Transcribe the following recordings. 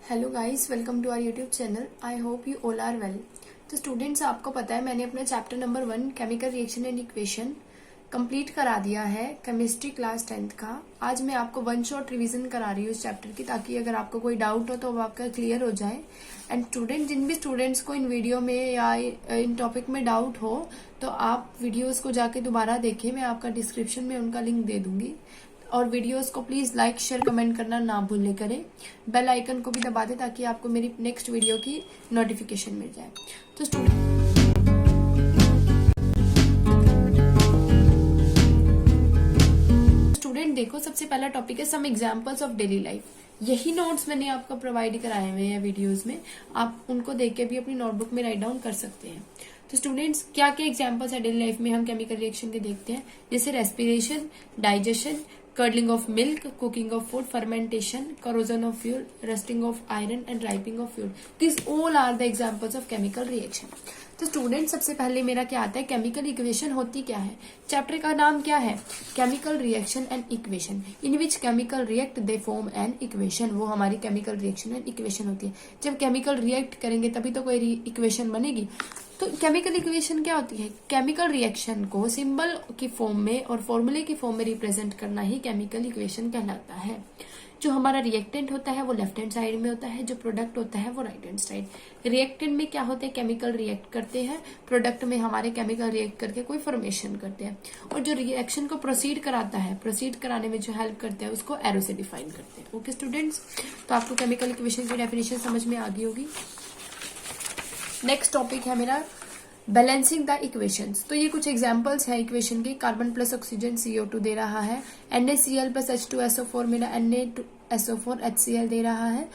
Hello guys, welcome to our YouTube channel. I hope you all are well. तो students, आपको पता है मैंने अपना chapter number 1 chemical reaction and equation complete करा दिया है, केमिस्ट्री क्लास 10th का। आज मैं आपको वन शॉट रिवीजन करा रही हूँ इस चैप्टर की, ताकि अगर आपको कोई डाउट हो तो वो आपका क्लियर हो जाए। एंड जिन भी स्टूडेंट्स को इन वीडियो में या इन टॉपिक में डाउट हो तो आप वीडियोस को जाके दोबारा देखें। मैं आपका डिस्क्रिप्शन में उनका लिंक दे दूंगी। और वीडियोस को प्लीज लाइक शेयर कमेंट करना ना भूलने करें। बेल आइकन को भी दबा दें ताकि आपको मेरी नेक्स्ट वीडियो की नोटिफिकेशन मिल जाए। तो स्टूडेंट देखो, सबसे पहला टॉपिक है some examples of daily life. यही नोट्स मैंने आपको प्रोवाइड कराए हुए हैं वीडियोस में, आप उनको देख के भी अपनी नोटबुक में राइट डाउन कर सकते हैं। तो स्टूडेंट्स, क्या क्या एग्जांपल्स है डेली लाइफ में हम केमिकल रिएक्शन के देखते हैं, जैसे respiration, digestion, curdling of milk, cooking of food, fermentation, corrosion of fuel, rusting of iron and ripening of fuel. These all are the examples of chemical reaction. तो student, सबसे पहले मेरा क्या आता है, केमिकल इक्वेशन होती क्या है। चैप्टर का नाम क्या है, chemical reaction and equation, in which chemical react they form an equation. वो हमारी केमिकल रिएक्शन एंड इक्वेशन होती है। जब केमिकल रिएक्ट करेंगे तभी तो कोई इक्वेशन बनेगी। तो केमिकल इक्वेशन क्या होती है, केमिकल रिएक्शन को सिंबल की फॉर्म में और फॉर्मूले की फॉर्म में रिप्रेजेंट करना ही केमिकल इक्वेशन कहलाता है। जो हमारा रिएक्टेंट होता है वो लेफ्ट हैंड साइड में होता है, जो प्रोडक्ट होता है वो राइट हैंड साइड। रिएक्टेंट में क्या होते हैं, केमिकल रिएक्ट करते हैं, प्रोडक्ट में हमारे केमिकल रिएक्ट करके कोई फॉर्मेशन करते हैं। और जो रिएक्शन को प्रोसीड कराता है, प्रोसीड कराने में जो हेल्प करते हैं उसको एरो से डिफाइन करते हैं। ओके स्टूडेंट्स, तो आपको केमिकल इक्वेशन की डेफिनेशन समझ में आ गई होगी। नेक्स्ट टॉपिक है मेरा बैलेंसिंग द इक्वेशंस। तो ये कुछ एग्जांपल्स है इक्वेशन के। कार्बन प्लस ऑक्सीजन CO2 दे रहा है, NaCl प्लस H2SO4 मेरा Na2SO4 HCl दे रहा है,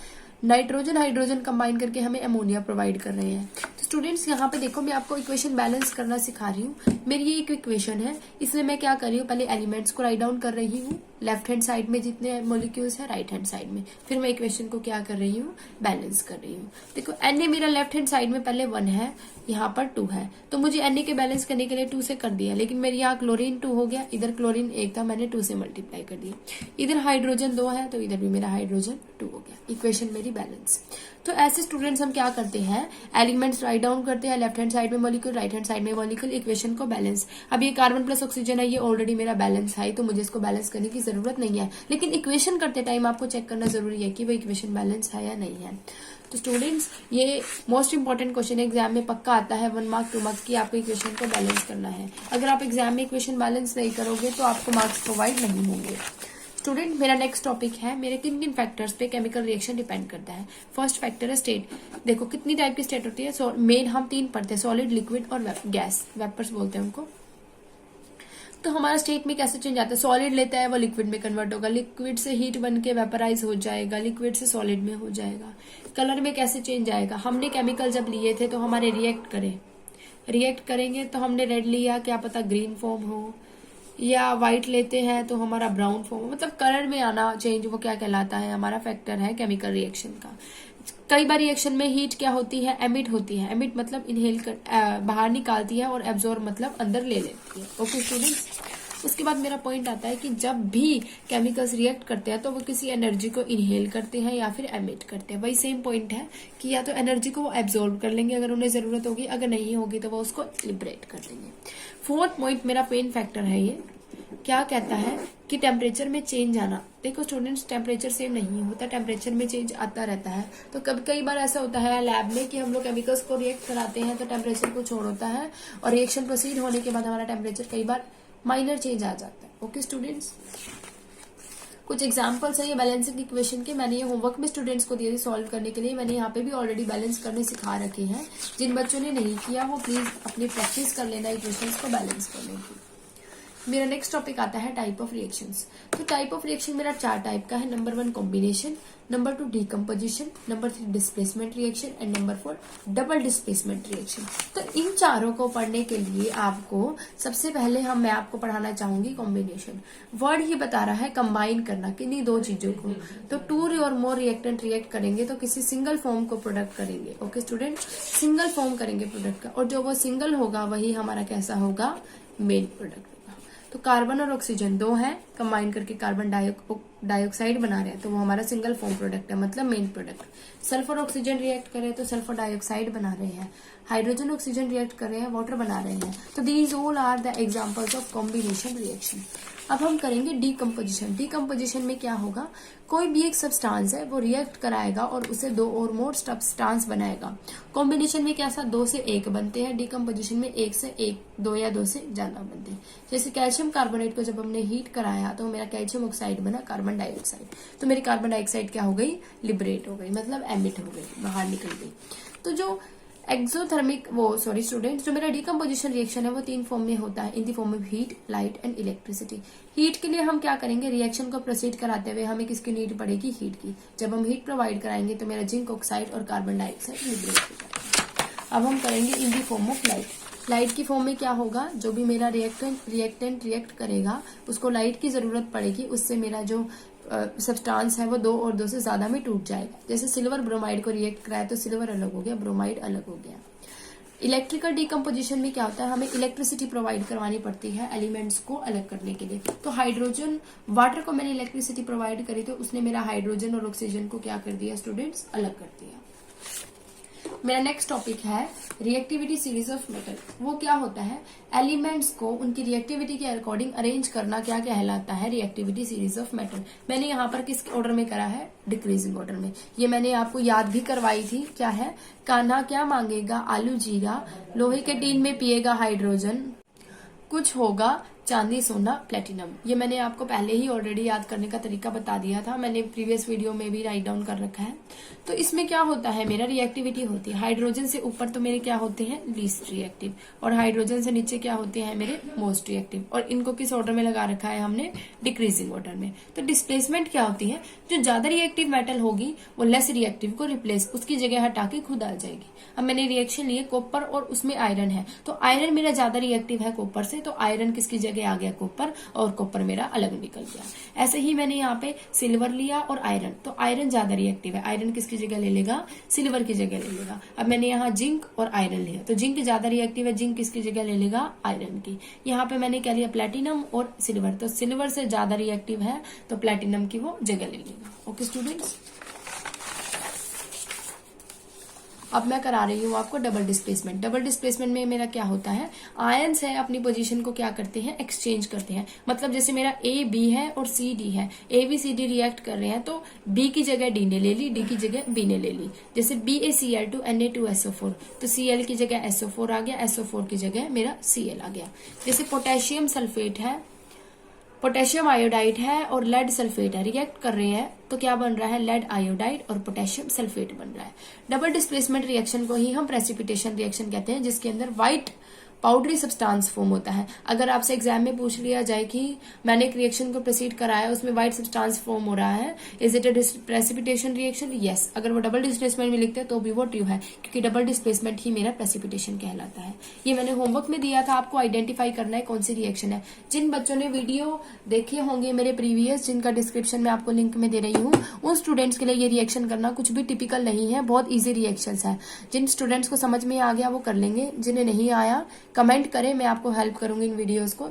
नाइट्रोजन हाइड्रोजन कंबाइन करके हमें अमोनिया प्रोवाइड कर रहे हैं। तो स्टूडेंट्स, यहाँ पे देखो, मैं आपको इक्वेशन बैलेंस करना सिखा रही हूँ। मेरी ये एक इक्वेशन है, इसमें मैं क्या कर रही हूँ, पहले एलिमेंट्स को राइट डाउन कर रही हूँ, लेफ्ट हैंड साइड में जितने मॉलिक्यूल्स है, राइट हैंड साइड में। फिर मैं इक्वेशन को क्या कर रही हूँ, बैलेंस कर रही हूँ। देखो, Na मेरा लेफ्ट हैंड साइड में पहले 1 है, यहाँ पर 2 है, तो मुझे Na के बैलेंस करने के लिए 2 से कर दिया। लेकिन मेरे यहाँ क्लोरीन 2 हो गया, इधर क्लोरीन 1 था, मैंने 2 से मल्टीप्लाई कर दिया। इधर हाइड्रोजन 2 है, तो इधर भी मेरा हाइड्रोजन 2 हो गया। इक्वेशन मेरी बैलेंस। तो ऐसे स्टूडेंट्स हम क्या करते हैं, एलिमेंट्स राइट डाउन करते हैं, लेफ्ट हैंड साइड में मॉलिक्यूल, राइट हैंड साइड में मॉलिक्यूल, इक्वेशन को बैलेंस। अब ये कार्बन प्लस ऑक्सीजन है, ये ऑलरेडी मेरा बैलेंस है, तो मुझे इसको बैलेंस करने की जरूरत नहीं है। लेकिन इक्वेशन करते टाइम आपको चेक करना जरूरी है कि वो इक्वेशन बैलेंस है या नहीं है। तो स्टूडेंट्स, ये मोस्ट इंपॉर्टेंट क्वेश्चन एग्जाम में पक्का आता है, 1 मार्क 2 मार्क्स की, आपको इक्वेशन को बैलेंस करना है। अगर आप एग्जाम में इक्वेशन बैलेंस नहीं करोगे तो आपको मार्क्स प्रोवाइड नहीं होंगे। स्टूडेंट, मेरा नेक्स्ट टॉपिक है, मेरे किन किन फैक्टर्स पे केमिकल रिएक्शन डिपेंड करता है। फर्स्ट फैक्टर है स्टेट। देखो, कितनी टाइप की स्टेट होती है, मेन हम 3 पढ़ते हैं, सॉलिड, लिक्विड और गैस, वेपर्स बोलते हैं उनको। तो हमारा स्टेट में कैसे चेंज आता है, सॉलिड लेता है वो लिक्विड में कन्वर्ट होगा, लिक्विड से हीट बन के वेपराइज हो जाएगा, लिक्विड से सॉलिड में हो जाएगा। कलर में कैसे चेंज आएगा, हमने केमिकल जब लिए थे तो हमारे रिएक्ट करेंगे तो हमने रेड लिया, क्या पता ग्रीन फॉर्म हो, या व्हाइट लेते हैं तो हमारा ब्राउन फॉर्म हो। मतलब कलर में आना चेंज, वो क्या कहलाता है, हमारा फैक्टर है केमिकल रिएक्शन का। कई बार रिएक्शन में हीट क्या होती है, एमिट होती है। एमिट मतलब इनहेल कर बाहर निकालती है, और एब्जॉर्ब मतलब अंदर ले लेती है। ओके स्टूडेंट्स, उसके बाद मेरा पॉइंट आता है कि जब भी केमिकल्स रिएक्ट करते हैं तो वो किसी एनर्जी को इनहेल करते हैं या फिर एमिट करते हैं। वही सेम पॉइंट है कि या तो एनर्जी को वो एब्जॉर्ब कर लेंगे अगर उन्हें जरूरत होगी, अगर नहीं होगी तो वो उसको लिबरेट कर देंगे। फोर्थ पॉइंट मेरा पेन फैक्टर है, ये क्या कहता है कि टेम्परेचर में चेंज आना। देखो स्टूडेंट्स, टेम्परेचर सेम नहीं होता, टेम्परेचर में चेंज आता रहता है। तो कई बार ऐसा होता है लैब में कि हम लोग केमिकल्स को रिएक्ट कराते हैं तो टेम्परेचर कुछ और होता है, और रिएक्शन प्रोसीड होने के बाद हमारा टेम्परेचर कई बार माइनर चेंज आ जाता है। ओके स्टूडेंट्स, कुछ एग्जांपल्स है ये बैलेंसिंग इक्वेशन के। मैंने ये होमवर्क में स्टूडेंट्स को दिए थे सॉल्व करने के लिए। मैंने यहाँ पे भी ऑलरेडी बैलेंस करने सिखा रखे हैं। जिन बच्चों ने नहीं किया वो प्लीज अपनी प्रैक्टिस कर लेना इक्वेशंस को बैलेंस करने की। मेरा नेक्स्ट टॉपिक आता है टाइप ऑफ रिएक्शंस। तो टाइप ऑफ रिएक्शन मेरा 4 टाइप का है। Number 1 combination, number 2 decomposition, number 3 displacement reaction and number 4 double displacement reaction. तो इन चारों को पढ़ने के लिए आपको सबसे पहले मैं आपको पढ़ाना चाहूंगी कॉम्बिनेशन। वर्ड ही बता रहा है कंबाइन करना, किन्हीं 2 चीजों को। तो 2 और मोर रिएक्टेंट रिएक्ट करेंगे तो किसी सिंगल फॉर्म को प्रोडक्ट करेंगे। ओके स्टूडेंट, सिंगल फॉर्म करेंगे प्रोडक्ट का, और जो वो सिंगल होगा वही हमारा कैसा होगा, मेन प्रोडक्ट। तो कार्बन और ऑक्सीजन 2 है, कंबाइन करके कार्बन डाइऑक्साइड बना रहे हैं तो वो हमारा सिंगल फॉर्म प्रोडक्ट है, मतलब main product. Sulphur oxygen react कर रहे हैं तो सल्फर डाइऑक्साइड बना रहे हैं। हाइड्रोजन ऑक्सीजन रिएक्ट कर रहे हैं, वाटर बना रहे हैं। तो these all are the examples of combination reaction. अब हम करेंगे डीकम्पोजिशन। डीकम्पोजिशन में क्या होगा, कोई भी एक सब्सटेंस है वो रिएक्ट कराएगा और उसे दो और मोर सब्सटेंस बनाएगा। कॉम्बिनेशन में कैसा, 2 से 1 बनते हैं। डीकम्पोजिशन में 1 से 1, 2 या 2 से ज्यादा बनते हैं। जैसे कैल्शियम कार्बोनेट को जब हमने हीट कराया तो मेरा कैल्शियम ऑक्साइड बना कार्बन डाइऑक्साइड, तो मेरी कार्बन डाइऑक्साइड क्या हो गई, लिबरेट हो गई, मतलब एमिट हो गई, बाहर निकल गई। तो जो एक्सोथर्मिक स्टूडेंट, जो मेरा डीकम्पोजिशन रिएक्शन है वो 3 फॉर्म में होता है, in the form of heat, light and electricity. Heat के लिए हम क्या करेंगे, रिएक्शन को प्रोसीड कराते हुए हमें किसकी नीड पड़ेगी, हीट की। जब हम हीट प्रोवाइड कराएंगे तो मेरा जिंक ऑक्साइड और कार्बन डाइऑक्साइड लिबरेट हो जाएगा। अब हम करेंगे in the form of light. Light की फॉर्म में क्या होगा, जो भी मेरा रिएक्टेंट रिएक्ट करेगा उसको लाइट की जरूरत पड़ेगी, उससे मेरा जो सब्सटेंस है वो 2 और 2 से ज्यादा में टूट जाएगा। जैसे सिल्वर ब्रोमाइड को रिएक्ट कराया तो सिल्वर अलग हो गया, ब्रोमाइड अलग हो गया। इलेक्ट्रिकल डीकम्पोजिशन में क्या होता है, हमें इलेक्ट्रिसिटी प्रोवाइड करवानी पड़ती है एलिमेंट्स को अलग करने के लिए। तो हाइड्रोजन, वाटर को मैंने इलेक्ट्रिसिटी प्रोवाइड करी तो उसने मेरा हाइड्रोजन और ऑक्सीजन को क्या कर दिया स्टूडेंट्स, अलग कर दिया। मेरा नेक्स्ट टॉपिक है रिएक्टिविटी सीरीज ऑफ मेटल। वो क्या होता है, एलिमेंट्स को उनकी रिएक्टिविटी के अकॉर्डिंग अरेंज करना क्या कहलाता है, रिएक्टिविटी सीरीज ऑफ मेटल। मैंने यहाँ पर किस ऑर्डर में करा है, डिक्रीजिंग ऑर्डर में। ये मैंने आपको याद भी करवाई थी, क्या है, कान्हा क्या मांगेगा, आलू जीरा, लोहे के टीन में पिएगा हाइड्रोजन, कुछ होगा चांदी सोना प्लेटिनम। ये मैंने आपको पहले ही ऑलरेडी याद करने का तरीका बता दिया था, मैंने प्रीवियस वीडियो में भी राइट डाउन कर रखा है। तो इसमें क्या होता है, मेरा रिएक्टिविटी होती है, हाइड्रोजन से ऊपर तो मेरे क्या होते हैं, लीस्ट रिएक्टिव, और हाइड्रोजन से नीचे क्या होते हैं मेरे मोस्ट रिएक्टिव। और इनको किस ऑर्डर में लगा रखा है हमने, डिक्रीजिंग ऑर्डर में। तो डिस्प्लेसमेंट क्या होती है, जो ज्यादा रिएक्टिव मेटल होगी वो लेस रिएक्टिव को रिप्लेस, उसकी जगह हटा के खुद आ जाएगी। अब मैंने रिएक्शन लिए कॉपर और उसमें आयरन है, तो आयरन मेरा ज्यादा रिएक्टिव है कॉपर से, तो आयरन किसकी जगह आ गया, कॉपर, और कॉपर मेरा अलग निकल गया। ऐसे ही मैंने यहाँ पे सिल्वर लिया और आयरन, तो आयरन ज्यादा रिएक्टिव है, आयरन किसकी जगह ले लेगा, सिल्वर की जगह ले लेगा। अब मैंने यहाँ जिंक और आयरन लिया, तो जिंक ज्यादा रिएक्टिव है, जिंक किसकी जगह ले लेगा, आयरन की। यहाँ पे मैंने क्या लिया, प्लेटिनम और सिल्वर, तो सिल्वर से ज्यादा रिएक्टिव है तो प्लेटिनम की वो जगह ले लेगा। ओके स्टूडेंट्स, अब मैं करा रही हूँ आपको डबल डिस्प्लेसमेंट। डबल डिस्प्लेसमेंट में मेरा क्या होता है, आयंस है अपनी पोजीशन को क्या करते हैं, एक्सचेंज करते हैं। मतलब जैसे मेरा ए बी है और सी डी है, A B C D react कर रहे हैं तो बी की जगह डी ने ले ली, डी की जगह बी ने ले ली। जैसे BaCl2 Na2SO4, तो Cl की जगह SO4 आ गया, SO4 की जगह मेरा Cl आ गया। जैसे पोटेशियम सल्फेट है, पोटेशियम आयोडाइड है और लेड सल्फेट है, रिएक्ट कर रहे हैं तो क्या बन रहा है, लेड आयोडाइड और पोटेशियम सल्फेट बन रहा है। डबल डिस्प्लेसमेंट रिएक्शन को ही हम प्रेसिपिटेशन रिएक्शन कहते हैं, जिसके अंदर व्हाइट पाउडरी सब्सटेंस फॉर्म होता है। अगर आपसे एग्जाम में पूछ लिया जाए कि मैंने एक रिएक्शन को प्रोसीड कराया, उसमें व्हाइट सब्सटेंस फॉर्म हो रहा है, is it a precipitation reaction, yes. अगर वो डबल डिस्प्लेसमेंट में लिखते हैं तो भी वो ट्रू है, क्योंकि डबल डिस्प्लेसमेंट ही मेरा प्रेसिपिटेशन कहलाता है। ये मैंने होमवर्क में दिया था, आपको आइडेंटिफाई करना है कौन सी रिएक्शन है। जिन बच्चों ने वीडियो देखे होंगे मेरे प्रीवियस, जिनका डिस्क्रिप्शन में आपको लिंक में दे रही हूँ, उन स्टूडेंट्स के लिए ये रिएक्शन करना कुछ भी टिपिकल नहीं है, बहुत ईजी रिएक्शन है। जिन स्टूडेंट्स को समझ में आ गया वो कर लेंगे, जिन्हें नहीं आया कमेंट करें, मैं आपको हेल्प करूंगी इन वीडियोस को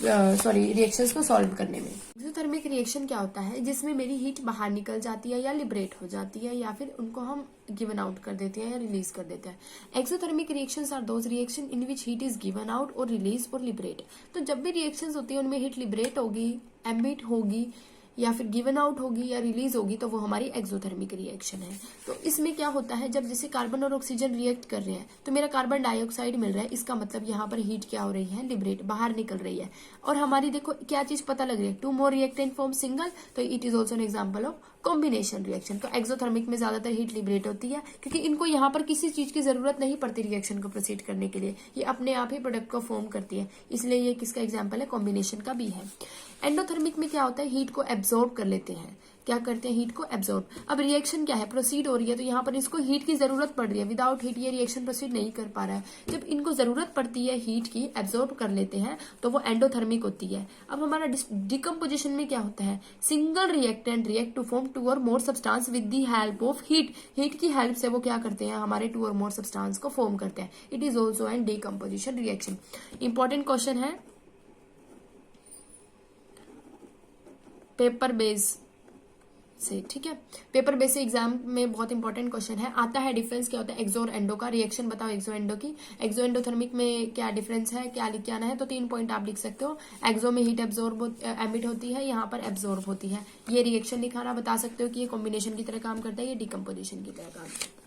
रिएक्शंस को सॉल्व करने में। एक्सोथर्मिक रिएक्शन क्या होता है, जिसमें मेरी हीट बाहर निकल जाती है या लिबरेट हो जाती है, या फिर उनको हम गिवन आउट कर देते हैं या रिलीज कर देते हैं। Exothermic reactions are those reaction in which heat is given out or release or liberate. तो जब भी रिएक्शंस होती है उनमें हीट लिबरेट होगी, एमिट होगी, या फिर गिवन आउट होगी या रिलीज होगी, तो वो हमारी एक्सोथर्मिक रिएक्शन है। तो इसमें क्या होता है, जब जैसे कार्बन और ऑक्सीजन रिएक्ट कर रहे हैं तो मेरा कार्बन डाइऑक्साइड मिल रहा है, इसका मतलब यहाँ पर हीट क्या हो रही है, लिबरेट, बाहर निकल रही है। और हमारी देखो क्या चीज पता लग रही है, 2 मोर रिएक्टेंट फॉर्म सिंगल, तो it is also an example of combination reaction. तो एक्सोथर्मिक में ज्यादातर हीट लिबरेट होती है, क्योंकि इनको यहाँ पर किसी चीज की जरूरत नहीं पड़ती रिएक्शन को प्रोसीड करने के लिए, ये अपने आप ही प्रोडक्ट को फॉर्म करती है, इसलिए ये किसका एग्जाम्पल है, कॉम्बिनेशन का भी है। एंडोथर्मिक में क्या होता है, हीट को एब्जॉर्ब कर लेते हैं, क्या करते हैं, हीट को एब्जॉर्ब। अब रिएक्शन क्या है, प्रोसीड हो रही है, तो यहाँ पर इसको हीट की जरूरत पड़ रही है, विदाउट हीट ये रिएक्शन प्रोसीड नहीं कर पा रहा है। जब इनको जरूरत पड़ती है हीट की, एब्जॉर्ब कर लेते हैं, तो वो एंडोथर्मिक होती है। अब हमारा डिकम्पोजिशन में क्या होता है, single reactant react to form 2 or more substance with the help of heat. Heat की हेल्प से वो क्या करते हैं, हमारे 2 और मोर सब्सटेंस को फॉर्म करते हैं। It is also an decomposition reaction. Important question है, पेपर बेस से, ठीक है। पेपर बेस से एग्जाम में बहुत इंपॉर्टेंट क्वेश्चन है, आता है डिफरेंस क्या होता है एक्सो और एंडो का, रिएक्शन बताओ एक्सो एंडो की, एक्सो एंडोथर्मिक में क्या डिफरेंस है, क्या लिख के आना है। तो 3 पॉइंट आप लिख सकते हो। एक्सो में हीट एमिट होती है, यहाँ पर एब्जॉर्ब होती है। ये रिएक्शन दिखाना बता सकते हो कि ये कॉम्बिनेशन की तरह काम करता है, ये डिकम्पोजिशन की तरह काम करता है।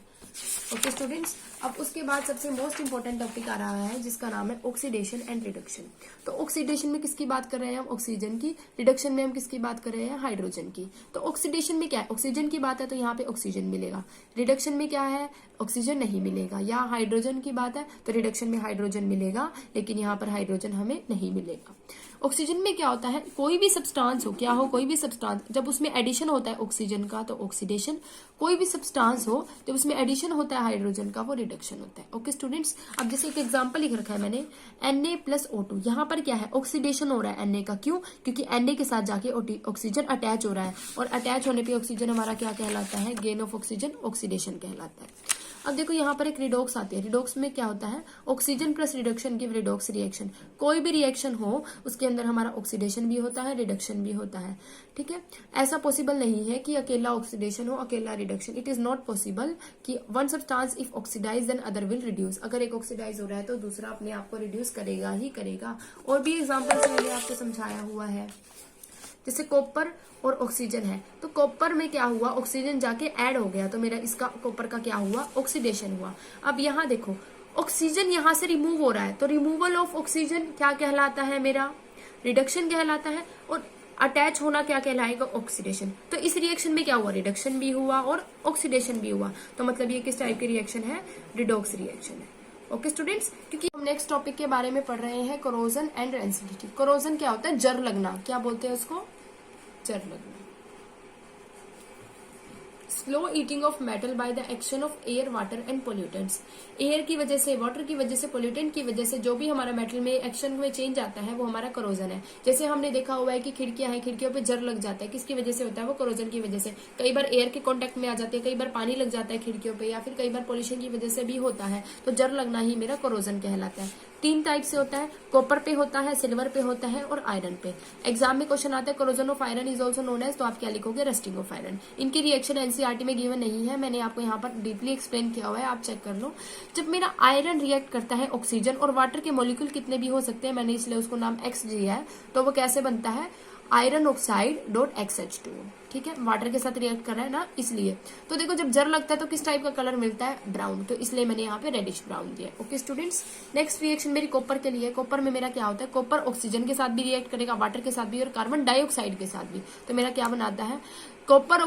ओके स्टूडेंट्स, अब उसके बाद सबसे मोस्ट इंपॉर्टेंट टॉपिक आ रहा है जिसका नाम है ऑक्सीडेशन एंड रिडक्शन। तो ऑक्सीडेशन में किसकी बात कर रहे हैं हम, ऑक्सीजन की। रिडक्शन में हम किसकी बात कर रहे हैं, हाइड्रोजन की। तो ऑक्सीडेशन में क्या है, ऑक्सीजन की बात है तो यहाँ पे ऑक्सीजन मिलेगा। रिडक्शन में क्या है, ऑक्सीजन नहीं मिलेगा। या हाइड्रोजन की बात है तो रिडक्शन में हाइड्रोजन मिलेगा, लेकिन यहाँ पर हाइड्रोजन हमें नहीं मिलेगा। ऑक्सीजन में क्या होता है, कोई भी सब्सटेंस हो, क्या हो, कोई भी सब्सटेंस, जब उसमें एडिशन होता है ऑक्सीजन का तो ऑक्सीडेशन, कोई भी सब्सटेंस हो जब उसमें एडिशन होता है हाइड्रोजन का वो रिडक्शन होता है। ओके स्टूडेंट्स, अब जैसे एक एग्जांपल लिख रखा है मैंने, Na+O2, यहाँ पर क्या है, ऑक्सीडेशन हो रहा है Na का। क्यों, क्योंकि Na के साथ जाके ऑक्सीजन अटैच हो रहा है, और अटैच होने पे ऑक्सीजन हमारा क्या कहलाता है, गेन ऑफ ऑक्सीजन, ऑक्सीडेशन कहलाता है। अब देखो यहाँ पर एक रिडॉक्स आती है। रिडॉक्स में क्या होता है, oxygen plus reduction give redox reaction. कोई भी रिएक्शन हो उसके अंदर हमारा ऑक्सीडेशन भी होता है, रिडक्शन भी होता है, ठीक है। ऐसा पॉसिबल नहीं है कि अकेला ऑक्सीडेशन हो अकेला reduction, it is not possible कि one substance if oxidise then other will reduce. अगर एक ऑक्सीडाइज हो रहा है तो दूसरा अपने आप को रिड्यूस करेगा ही करेगा। और भी एग्जाम्पल मैंने आपको समझाया हुआ है, जैसे कॉपर और ऑक्सीजन है, तो कॉपर में क्या हुआ, ऑक्सीजन जाके ऐड हो गया तो मेरा इसका कॉपर का क्या हुआ, ऑक्सीडेशन हुआ। अब यहाँ देखो ऑक्सीजन यहाँ से रिमूव हो रहा है तो रिमूवल ऑफ ऑक्सीजन क्या कहलाता है, मेरा रिडक्शन कहलाता है। और अटैच होना क्या कहलाएगा, ऑक्सीडेशन। तो इस रिएक्शन में क्या हुआ, रिडक्शन भी हुआ और ऑक्सीडेशन भी हुआ। तो मतलब ये किस टाइप की रिएक्शन है, रिडॉक्स रिएक्शन है। ओके स्टूडेंट्स, क्योंकि हम नेक्स्ट टॉपिक के बारे में पढ़ रहे हैं कोरोजन एंड रेंसिडिटी। कोरोजन क्या होता है, जर लगना, क्या बोलते हैं उसको, जर लगना। Slow eating of metal by the action of air, water and pollutants. Air की वजह से, वाटर की वजह से, पोल्यूटेंट की वजह से जो भी हमारा मेटल में एक्शन में चेंज आता है वो हमारा कोरोजन है। जैसे हमने देखा हुआ है कि खिड़कियां हैं, खिड़कियों पे जर लग जाता है, किसकी वजह से होता है, वो कोरोजन की वजह से। कई बार एयर के कांटेक्ट में आ जाती है, कई बार पानी लग जाता है खिड़कियों पे, या फिर कई बार पोल्यूशन की वजह से भी होता है। तो जर लगना ही मेरा कोरोजन कहलाता है। 3 टाइप से होता है, कॉपर पे होता है, सिल्वर पे होता है और आयरन पे। एग्जाम में क्वेश्चन आता है corrosion of iron is also known as, तो आप क्या लिखोगे, रस्टिंग ऑफ आयरन। इनकी रिएक्शन एनसीईआरटी में गिवन नहीं है, मैंने आपको यहाँ पर डीपली एक्सप्लेन किया हुआ है, आप चेक कर लो। जब मेरा आयरन रिएक्ट करता है ऑक्सीजन, और वाटर के मॉलिक्यूल कितने भी हो सकते हैं, मैंने इसलिए उसको नाम X दिया है, तो वो कैसे बनता है, आयरन ऑक्साइड डॉट XH2, ठीक है। वाटर के साथ रिएक्ट कर रहा है ना, इसलिए। तो देखो जब जर लगता है तो किस टाइप का कलर मिलता है, ब्राउन, तो इसलिए मैंने यहाँ पे रेडिश ब्राउन दिया। ओके स्टूडेंट्स, नेक्स्ट रिएक्शन मेरी कॉपर के लिए। कॉपर में मेरा क्या होता है, कॉपर ऑक्सीजन के साथ भी रिएक्ट करेगा, वाटर के साथ भी और कार्बन डाइऑक्साइड के साथ भी। तो मेरा क्या बनाता है, कॉपर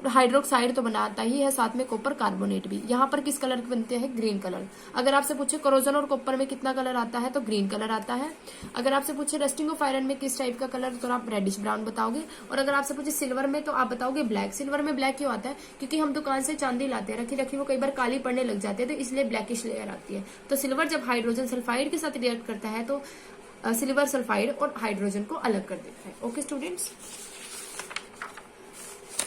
हाइड्रोक्साइड तो बनाता ही है, साथ में कॉपर कार्बोनेट भी। यहाँ पर किस कलर के बनते हैं, ग्रीन कलर। अगर आपसे पूछे कोरोजन और कॉपर में कितना कलर आता है तो ग्रीन कलर आता है। अगर आपसे पूछे रस्टिंग ऑफ आयरन में किस टाइप का कलर, तो आप रेडिश ब्राउन बताओगे। और अगर आपसे पूछे सिल्वर में तो आप बताओगे ब्लैक। सिल्वर में ब्लैक क्यों आता है, क्योंकि हम दुकान से चांदी लाते हैं, रखी रखी वो कई बार काली पड़ने लग जाती है, तो इसलिए ब्लैकिश लेयर आती है। तो सिल्वर जब हाइड्रोजन सल्फाइड के साथ रिएक्ट करता है तो सिल्वर सल्फाइड और हाइड्रोजन को अलग कर देता है। ओके स्टूडेंट्स,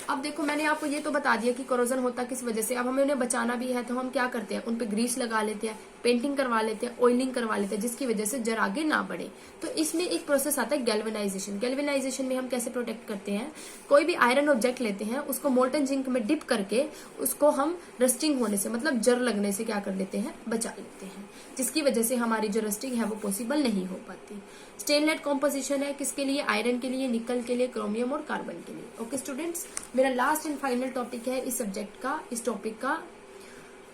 अब देखो मैंने आपको ये तो बता दिया कि कोरोजन होता किस वजह से। अब हमें उन्हें बचाना भी है तो हम क्या करते हैं, उन पे ग्रीस लगा लेते हैं, पेंटिंग करवा लेते हैं, ऑयलिंग करवा लेते हैं, जिसकी वजह से जर आगे ना बढ़े। तो इसमें एक प्रोसेस आता है गैल्वेनाइजेशन। गैल्वेनाइजेशन में हम कैसे प्रोटेक्ट करते हैं, कोई भी आयरन ऑब्जेक्ट लेते हैं, उसको मोल्टन जिंक में डिप करके उसको हम रस्टिंग होने से, मतलब जर लगने से क्या कर लेते हैं, बचा लेते हैं, जिसकी वजह से हमारी जो रस्टिंग है वो पॉसिबल नहीं हो पाती। स्टेनलेस कॉम्पोजिशन है किसके लिए, आयरन के लिए, निकल के लिए, क्रोमियम और कार्बन के लिए। ओके स्टूडेंट्स, मेरा लास्ट एंड फाइनल टॉपिक है इस सब्जेक्ट का, इस टॉपिक का,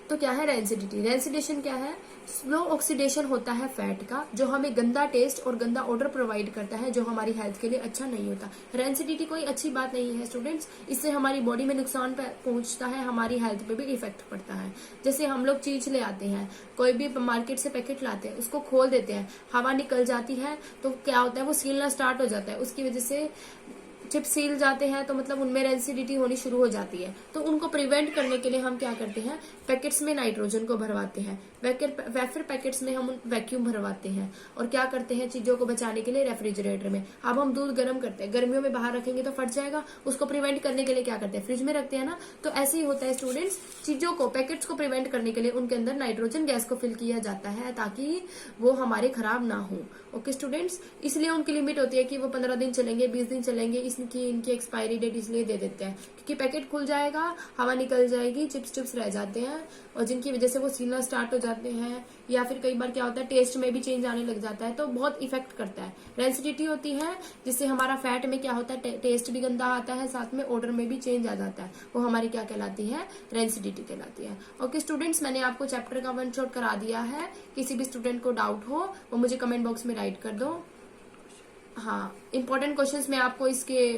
तो क्या है, रेंसिडिटी। रेंसिडेशन क्या है, स्लो ऑक्सीडेशन होता है फैट का, जो हमें गंदा टेस्ट और गंदा ऑर्डर प्रोवाइड करता है, जो हमारी हेल्थ के लिए अच्छा नहीं होता। रेंसिडिटी कोई अच्छी बात नहीं है स्टूडेंट्स, इससे हमारी बॉडी में नुकसान पहुंचता है, हमारी हेल्थ पे भी इफेक्ट पड़ता है। जैसे हम लोग चीज ले आते हैं, कोई भी मार्केट से पैकेट लाते हैं, उसको खोल देते हैं, हवा निकल जाती है तो क्या होता है, वो सीलना स्टार्ट हो जाता है, उसकी वजह से चिप सील जाते हैं, तो मतलब उनमें रेंसिडिटी होनी शुरू हो जाती है। तो उनको प्रिवेंट करने के लिए हम क्या करते हैं, पैकेट्स में नाइट्रोजन को भरवाते हैं, वेफर पैकेट्स में हम वैक्यूम भरवाते हैं, और क्या करते हैं, चीजों को बचाने के लिए रेफ्रिजरेटर में। अब हम दूध गर्म करते हैं, गर्मियों में बाहर रखेंगे तो फट जाएगा, उसको प्रिवेंट करने के लिए क्या करते हैं, फ्रिज में रखते हैं ना। तो ऐसे ही होता है स्टूडेंट्स चीजों को, पैकेट्स को प्रिवेंट करने के लिए उनके अंदर नाइट्रोजन गैस को फिल किया जाता है ताकि वो हमारे खराब ना हो। ओके स्टूडेंट्स, इसलिए उनकी लिमिट होती है कि वो 15 दिन चलेंगे, 20 दिन चलेंगे, इनकी एक्सपायरी डेट इसलिए दे देते हैं क्योंकि पैकेट खुल जाएगा, हवा निकल जाएगी, चिप्स रह जाते हैं और जिनकी वजह से वो सीलना स्टार्ट हो जाते हैं, या फिर कई बार क्या होता है टेस्ट में भी चेंज आने लग जाता है, तो बहुत इफेक्ट करता है। रेंसिडिटी होती है जिससे हमारा फैट में क्या होता है, टेस्ट भी गंदा आता है, साथ में ऑर्डर में भी चेंज आ जाता है, वो हमारी क्या कहलाती है, रेंसिडिटी कहलाती है। ओके स्टूडेंट्स, मैंने आपको चैप्टर का वन शॉट करा दिया है। किसी भी स्टूडेंट को डाउट हो वो मुझे कमेंट बॉक्स में राइट कर दो। हाँ, इंपॉर्टेंट क्वेश्चंस मैं आपको इसके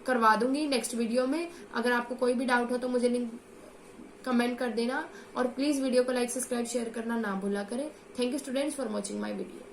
करवा दूंगी नेक्स्ट वीडियो में। अगर आपको कोई भी डाउट हो तो मुझे लिंक कमेंट कर देना और प्लीज वीडियो को लाइक, सब्सक्राइब, शेयर करना ना भूला करें। Thank you students for watching my video.